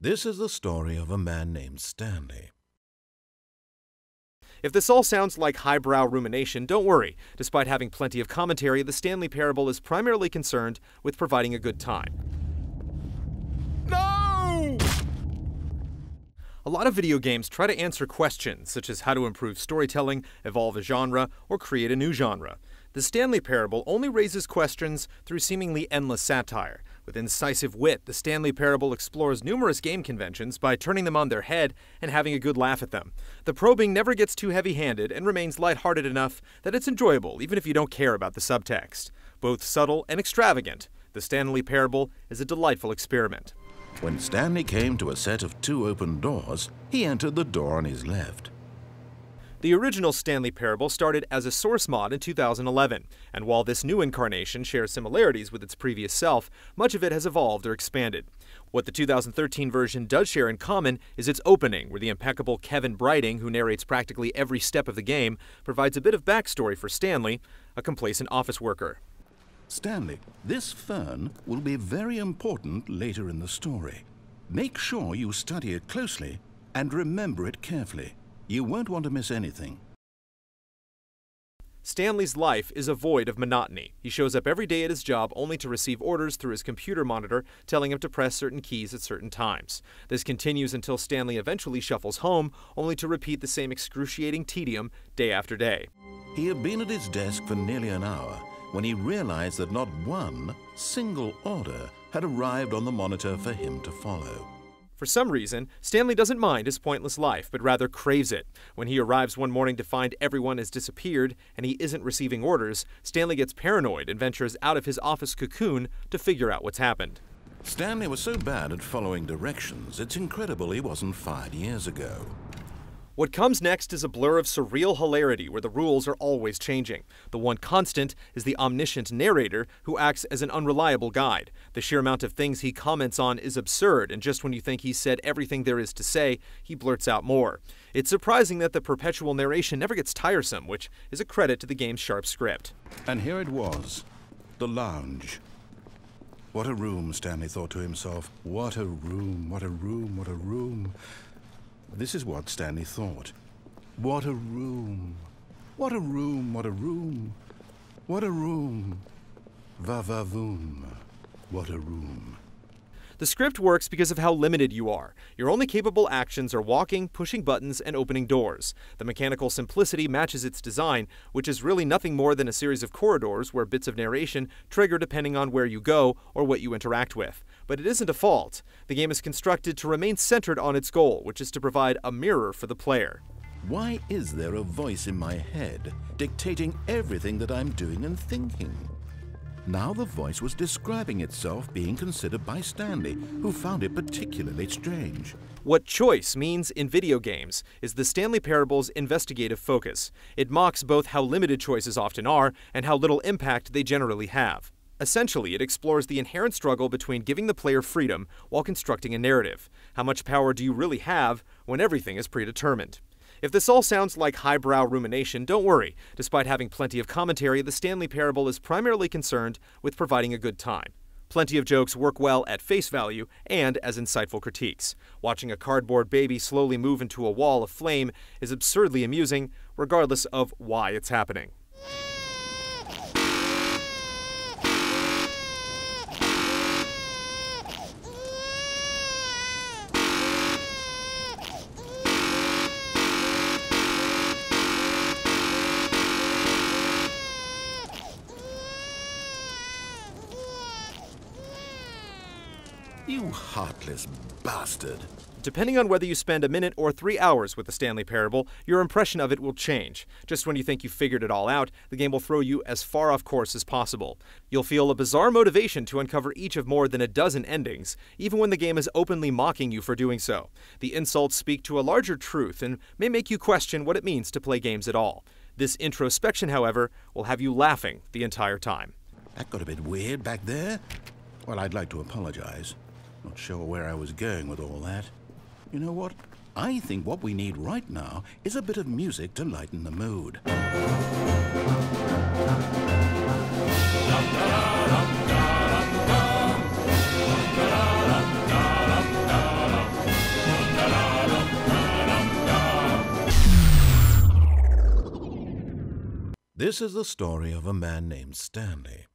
This is the story of a man named Stanley. If this all sounds like highbrow rumination, don't worry. Despite having plenty of commentary, the Stanley Parable is primarily concerned with providing a good time. No! A lot of video games try to answer questions, such as how to improve storytelling, evolve a genre, or create a new genre. The Stanley Parable only raises questions through seemingly endless satire. With Incisive Wit, the Stanley Parable explores numerous game conventions by turning them on their head and having a good laugh at them. The probing never gets too heavy-handed and remains lighthearted enough that it's enjoyable even if you don't care about the subtext. Both subtle and extravagant, the Stanley Parable is a delightful experiment. When Stanley came to a set of 2 open doors, he entered the door on his left. The original Stanley Parable started as a source mod in 2011, and while this new incarnation shares similarities with its previous self, much of it has evolved or expanded. What the 2013 version does share in common is its opening, where the impeccable Kevin Brighting, who narrates practically every step of the game, provides a bit of backstory for Stanley, a complacent office worker. Stanley, this fern will be very important later in the story. Make sure you study it closely and remember it carefully. You won't want to miss anything. Stanley's life is a void of monotony. He shows up every day at his job only to receive orders through his computer monitor telling him to press certain keys at certain times. This continues until Stanley eventually shuffles home, only to repeat the same excruciating tedium day after day. He had been at his desk for nearly an hour when he realized that not one single order had arrived on the monitor for him to follow. For some reason, Stanley doesn't mind his pointless life, but rather craves it. When he arrives one morning to find everyone has disappeared and he isn't receiving orders, Stanley gets paranoid and ventures out of his office cocoon to figure out what's happened. Stanley was so bad at following directions, it's incredible he wasn't fired years ago. What comes next is a blur of surreal hilarity where the rules are always changing. The one constant is the omniscient narrator who acts as an unreliable guide. The sheer amount of things he comments on is absurd, and just when you think he's said everything there is to say, he blurts out more. It's surprising that the perpetual narration never gets tiresome, which is a credit to the game's sharp script. And here it was, the lounge. What a room, Stanley thought to himself. What a room, what a room, what a room. This is what Stanley thought. What a room. What a room, what a room. What a room. Va-va-voom. What a room. The script works because of how limited you are. Your only capable actions are walking, pushing buttons, and opening doors. The mechanical simplicity matches its design, which is really nothing more than a series of corridors where bits of narration trigger depending on where you go or what you interact with. But it isn't a fault. The game is constructed to remain centered on its goal, which is to provide a mirror for the player. Why is there a voice in my head dictating everything that I'm doing and thinking? Now the voice was describing itself being considered by Stanley, who found it particularly strange. What choice means in video games is the Stanley Parable's investigative focus. It mocks both how limited choices often are and how little impact they generally have. Essentially, it explores the inherent struggle between giving the player freedom while constructing a narrative. How much power do you really have when everything is predetermined? If this all sounds like highbrow rumination, don't worry. Despite having plenty of commentary, the Stanley Parable is primarily concerned with providing a good time. Plenty of jokes work well at face value and as insightful critiques. Watching a cardboard baby slowly move into a wall of flame is absurdly amusing, regardless of why it's happening. You heartless bastard. Depending on whether you spend a minute or 3 hours with the Stanley Parable, your impression of it will change. Just when you think you've figured it all out, the game will throw you as far off course as possible. You'll feel a bizarre motivation to uncover each of more than a dozen endings, even when the game is openly mocking you for doing so. The insults speak to a larger truth and may make you question what it means to play games at all. This introspection, however, will have you laughing the entire time. That got a bit weird back there. Well, I'd like to apologize. Not sure where I was going with all that. You know what? I think what we need right now is a bit of music to lighten the mood. This is the story of a man named Stanley.